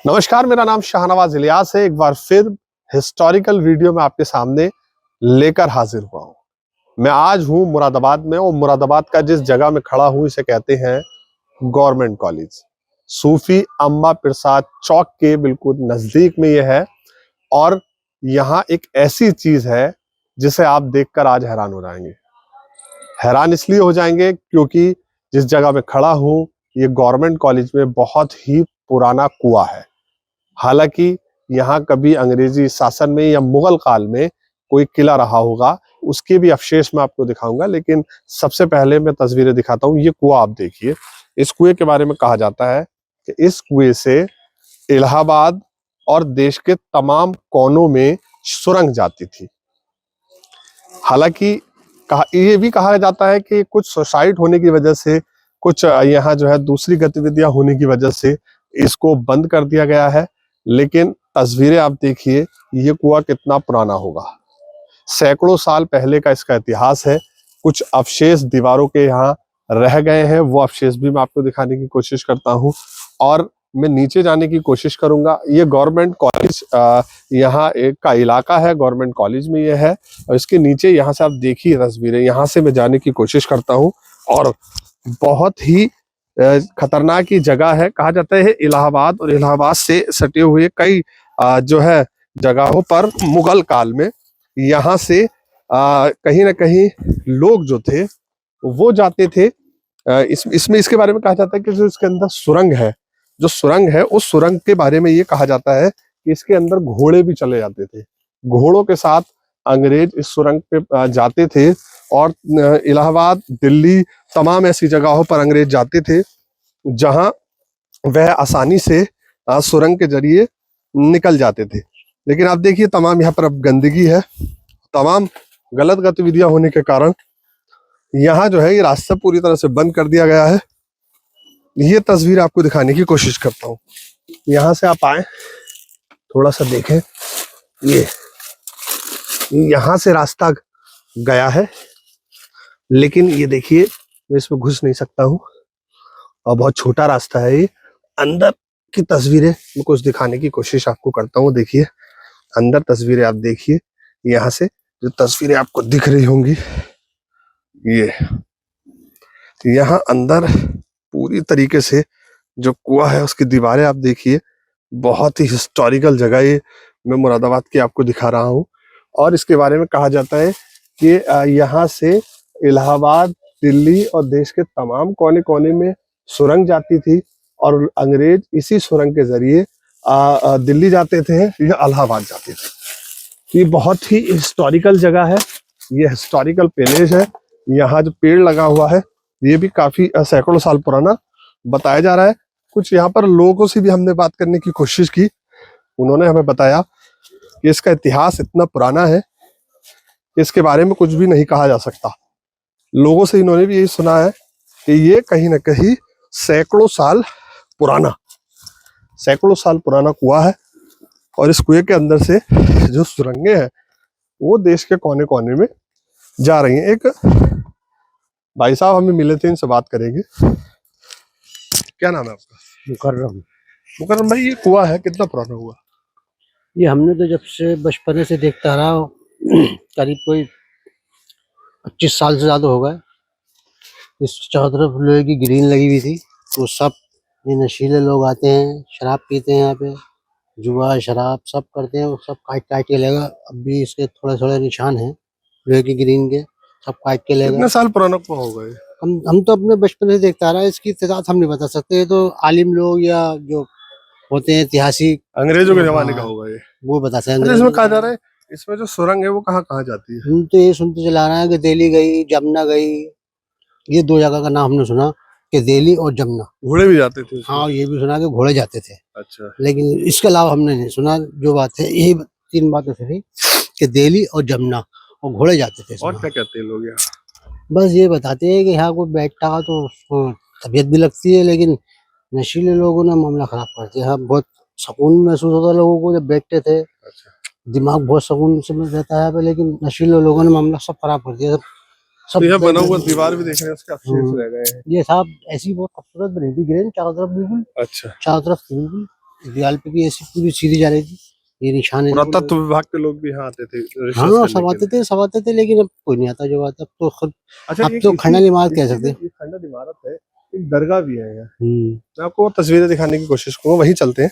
नमस्कार, मेरा नाम शाहनवाज इलियास है। एक बार फिर हिस्टोरिकल वीडियो में आपके सामने लेकर हाजिर हुआ हूँ। मैं आज हूँ मुरादाबाद में और मुरादाबाद का जिस जगह में खड़ा हूँ इसे कहते हैं गवर्नमेंट कॉलेज। सूफी अम्मा प्रसाद चौक के बिल्कुल नजदीक में ये है और यहाँ एक ऐसी चीज है जिसे आप देखकर आज हैरान हो जाएंगे। हैरान इसलिए हो जाएंगे क्योंकि जिस जगह में खड़ा हूँ ये गवर्नमेंट कॉलेज में बहुत ही पुराना कुआं है। हालांकि यहाँ कभी अंग्रेजी शासन में या मुगल काल में कोई किला रहा होगा, उसके भी अवशेष मैं आपको दिखाऊंगा। लेकिन सबसे पहले मैं तस्वीरें दिखाता हूँ। ये कुआं आप देखिए। इस कुएं के बारे में कहा जाता है कि इस कुएं से इलाहाबाद और देश के तमाम कोनों में सुरंग जाती थी। हालांकि ये भी कहा जाता है कि कुछ सुसाइड होने की वजह से, कुछ यहाँ जो है दूसरी गतिविधियां होने की वजह से इसको बंद कर दिया गया है। लेकिन तस्वीरें आप देखिए, ये कुआं कितना पुराना होगा। सैकड़ों साल पहले का इसका इतिहास है। कुछ अवशेष दीवारों के यहाँ रह गए हैं, वो अवशेष भी मैं आपको दिखाने की कोशिश करता हूँ और मैं नीचे जाने की कोशिश करूंगा। ये गवर्नमेंट कॉलेज यहाँ एक का इलाका है, गवर्नमेंट कॉलेज में ये है और इसके नीचे यहाँ से आप देखिए तस्वीरें। यहाँ से मैं जाने की कोशिश करता हूँ और बहुत ही खतरनाक ही जगह है। कहा जाता है इलाहाबाद और इलाहाबाद से सटे हुए कई जो है जगहों पर मुगल काल में यहाँ से कहीं ना कहीं लोग जो थे वो जाते थे। इसमें इसके बारे में कहा जाता है कि जो इसके अंदर सुरंग है, जो सुरंग है उस सुरंग के बारे में ये कहा जाता है कि इसके अंदर घोड़े भी चले जाते थे। घोड़ों के साथ अंग्रेज इस सुरंग पे जाते थे और इलाहाबाद, दिल्ली, तमाम ऐसी जगहों पर अंग्रेज जाते थे जहां वह आसानी से सुरंग के जरिए निकल जाते थे। लेकिन आप देखिए तमाम यहाँ पर अब गंदगी है, तमाम गलत गतिविधियां होने के कारण यहाँ जो है ये रास्ता पूरी तरह से बंद कर दिया गया है। ये तस्वीर आपको दिखाने की कोशिश करता हूँ। यहाँ से आप आए, थोड़ा सा देखें, ये यहाँ से रास्ता गया है लेकिन ये देखिए मैं इसमें घुस नहीं सकता हूँ और बहुत छोटा रास्ता है। ये अंदर की तस्वीरें मैं कुछ दिखाने की कोशिश आपको करता हूँ। देखिए अंदर तस्वीरें आप देखिए, यहाँ से जो तस्वीरें आपको दिख रही होंगी, ये यहाँ अंदर पूरी तरीके से जो कुआं है उसकी दीवारें आप देखिए। बहुत ही हिस्टोरिकल जगह ये मैं मुरादाबाद की आपको दिखा रहा हूँ और इसके बारे में कहा जाता है कि यहाँ से इलाहाबाद, दिल्ली और देश के तमाम कोने कोने में सुरंग जाती थी और अंग्रेज इसी सुरंग के जरिए दिल्ली जाते थे या इलाहाबाद जाते थे। ये बहुत ही हिस्टोरिकल जगह है, ये हिस्टोरिकल पैलेस है। यहाँ जो पेड़ लगा हुआ है ये भी काफी सैकड़ों साल पुराना बताया जा रहा है। कुछ यहाँ पर लोगों से भी हमने बात करने की कोशिश की, उन्होंने हमें बताया कि इसका इतिहास इतना पुराना है इसके बारे में कुछ भी नहीं कहा जा सकता। लोगों से इन्होंने भी यही सुना है कि ये कहीं ना कहीं सैकड़ों साल पुराना कुआं है और इस कुएं के अंदर से जो सुरंगें हैं वो देश के कोने कोने में जा रही हैं। एक भाई साहब हमें मिले थे, इनसे बात करेंगे। क्या नाम है आपका? मुकर्रम। मुकर्रम भाई, ये कुआं है कितना पुराना हुआ? ये हमने तो जब से बचपने से देखता रहा, करीब कोई 25 साल से ज्यादा हो गए। इस चारों तरफ लोहे की ग्रीन लगी हुई थी। तो सब ये नशीले लोग आते हैं, शराब पीते हैं, यहाँ पे जुआ शराब सब करते हैं, वो सब काट काट के लेगा। अब भी इसके थोड़े थोड़े निशान हैं लोहे की ग्रीन के, सब काट के लेगा। कितने साल पुराना कुआं होगा ये? हम तो अपने बचपन से देखता रहा, इसकी तादाद हम नहीं बता सकते। ये तो आलिम लोग या जो होते हैं ऐतिहासिक, अंग्रेजों के जमाने का होगा ये, वो बता सकते हैं। इसमें कहा जा रहा है इसमें जो सुरंग है वो कहाँ कहाँ जाती है? हम तो ये सुनते चला रहे हैं कि दिल्ली गई, जमुना गई। ये दो जगह का नाम हमने सुना कि दिल्ली और जमुना। घोड़े भी जाते थे? हाँ, ये भी सुना कि घोड़े जाते थे। अच्छा। लेकिन इसके अलावा हमने नहीं सुना। जो बात है यही 3 बातें थी कि दिल्ली और जमुना और घोड़े जाते थे। और क्या कहते हैं लोग यहाँ? बस ये बताते हैं कि यहाँ कोई बैठता है तो उसको तबीयत भी लगती है, लेकिन नशीले लोगों ने मामला खराब कर दिया। यहाँ बहुत सुकून महसूस होता है लोगों को जब बैठते थे। अच्छा। दिमाग बहुत सुकून से रहता है, लेकिन नशीले लोगों ने मामला सब खराब कर दिया। सब यहाँ बना हुआ दीवार भी देख रहे हैं, उसके अवशेष रह गए हैं। ये साहब ऐसी बहुत खूबसूरत बनी थी, ग्रीन चारों तरफ बिल्कुल। अच्छा। चारों तरफ बिल्कुल दीवार पे भी ऐसी पूरी सीधी जा रही थी, ये निशान है। पुरातत्व विभाग के लोग भी यहाँ आते थे रिसर्च हाँ करने सब के लिए। सब आते थे, लेकिन अब कोई नहीं आता। जो आता अब तो खुद अच्छा, अब ये तो इसी- खंडर इमारत कह इसी सकते में हैं। ये खंडर इमारत है, एक दरगाह भी है यहाँ। हम्म। मैं आपको वो तस्वीरें दिखाने की कोशिश करूंगा, वहीं चलते हैं।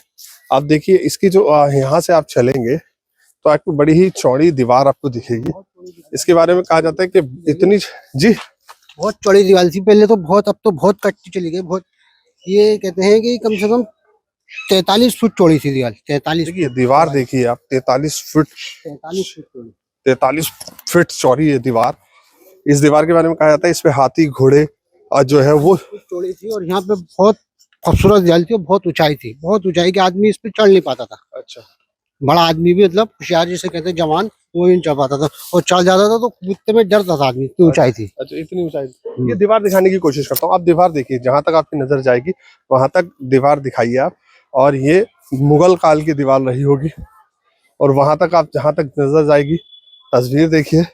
आप देखिए इसकी जो यहाँ से आप चलेंगे तो आपको बड़ी ही चौड़ी दीवार आपको दिखेगी। इसके बारे में कहा जाता है कि इतनी, जी बहुत चौड़ी दीवार थी पहले तो, बहुत, अब तो बहुत कटती चली गई बहुत। ये कहते हैं कि कम से कम 43 फुट चौड़ी थी दीवार। 43 देखिए फुट दीवार देखिए आप, 43 फुट 43 फुट चौड़ी। 43 फीट चौड़ी ये दीवार। इस दीवार के बारे में कहा जाता है इस पे हाथी घोड़े और जो है वो चौड़ी थी, और यहाँ पे बहुत खूबसूरत दीवार थी और बहुत ऊंचाई थी, बहुत ऊंचाई के आदमी इस पे चढ़ नहीं पाता था। अच्छा, बड़ा आदमी भी, मतलब होशियार जिसे कहते हैं जवान, वो ही नहीं चढ़ पाता था, और चढ़ जाता था तो कूदते में डरता था आदमी, इतनी ऊंचाई थी। अच्छा इतनी ऊंचाई। ये दीवार दिखाने की कोशिश करता हूँ। आप दीवार देखिए, जहां तक आपकी नजर जाएगी वहां तक दीवार दिखाइए आप। और ये मुगल काल की दीवार रही होगी, और वहां तक आप जहां तक नजर जाएगी तस्वीर देखिए,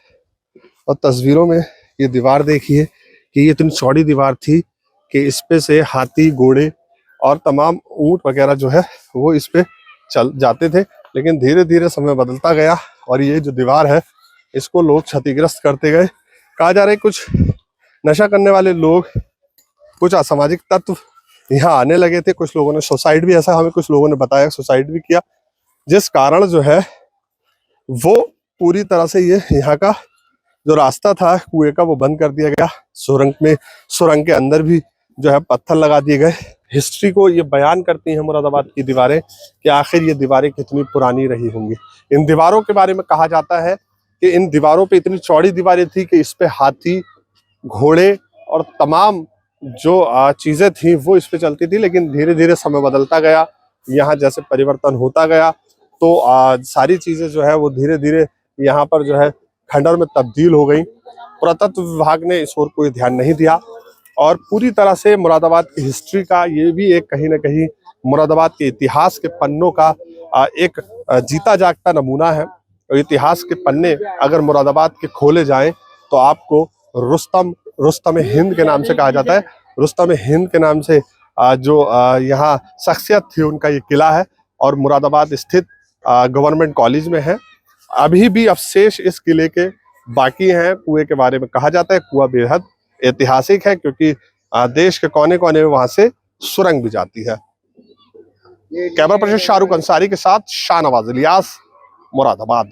और तस्वीरों में ये दीवार देखिए कि ये इतनी चौड़ी दीवार थी कि इस पे से हाथी घोड़े और तमाम ऊंट वगैरह जो है वो इस पे चल जाते थे। लेकिन धीरे धीरे समय बदलता गया और ये जो दीवार है इसको लोग क्षतिग्रस्त करते गए। कहा जा रहा है कुछ नशा करने वाले लोग, कुछ असामाजिक तत्व यहाँ आने लगे थे। कुछ लोगों ने सुसाइड भी, ऐसा हमें कुछ लोगों ने बताया, सुसाइड भी किया, जिस कारण जो है वो पूरी तरह से ये यहाँ का जो रास्ता था कुएं का वो बंद कर दिया गया। सुरंग के अंदर भी जो है पत्थर लगा दिए गए। हिस्ट्री को ये बयान करती हैं मुरादाबाद की दीवारें कि आखिर ये दीवारें कितनी पुरानी रही होंगी। इन दीवारों के बारे में कहा जाता है कि इन दीवारों पे इतनी चौड़ी दीवारें थी कि इस पे हाथी घोड़े और तमाम जो चीजें थी वो इस पे चलती थी। लेकिन धीरे धीरे समय बदलता गया, यहाँ जैसे परिवर्तन होता गया तो सारी चीजें जो है वो धीरे धीरे यहाँ पर जो है खंडर में तब्दील हो गई। पुरातत्व विभाग ने इस ओर कोई ध्यान नहीं दिया, और पूरी तरह से मुरादाबाद की हिस्ट्री का ये भी एक कहीं ना कहीं मुरादाबाद के इतिहास के पन्नों का एक जीता जागता नमूना है। और इतिहास के पन्ने अगर मुरादाबाद के खोले जाएं तो आपको रुस्तम हिंद के नाम से कहा जाता है। रुस्तम हिंद के नाम से जो यहाँ शख्सियत थी उनका ये किला है, और मुरादाबाद स्थित गवर्नमेंट कॉलेज में है। अभी भी अवशेष इस किले के बाकी हैं। कुएं के बारे में कहा जाता है कुआं बेहद ऐतिहासिक है, क्योंकि देश के कोने कोने में वहां से सुरंग भी जाती है। कैमरा पर्सन शाहरुख अंसारी के साथ शाहनवाज इलियास, मुरादाबाद।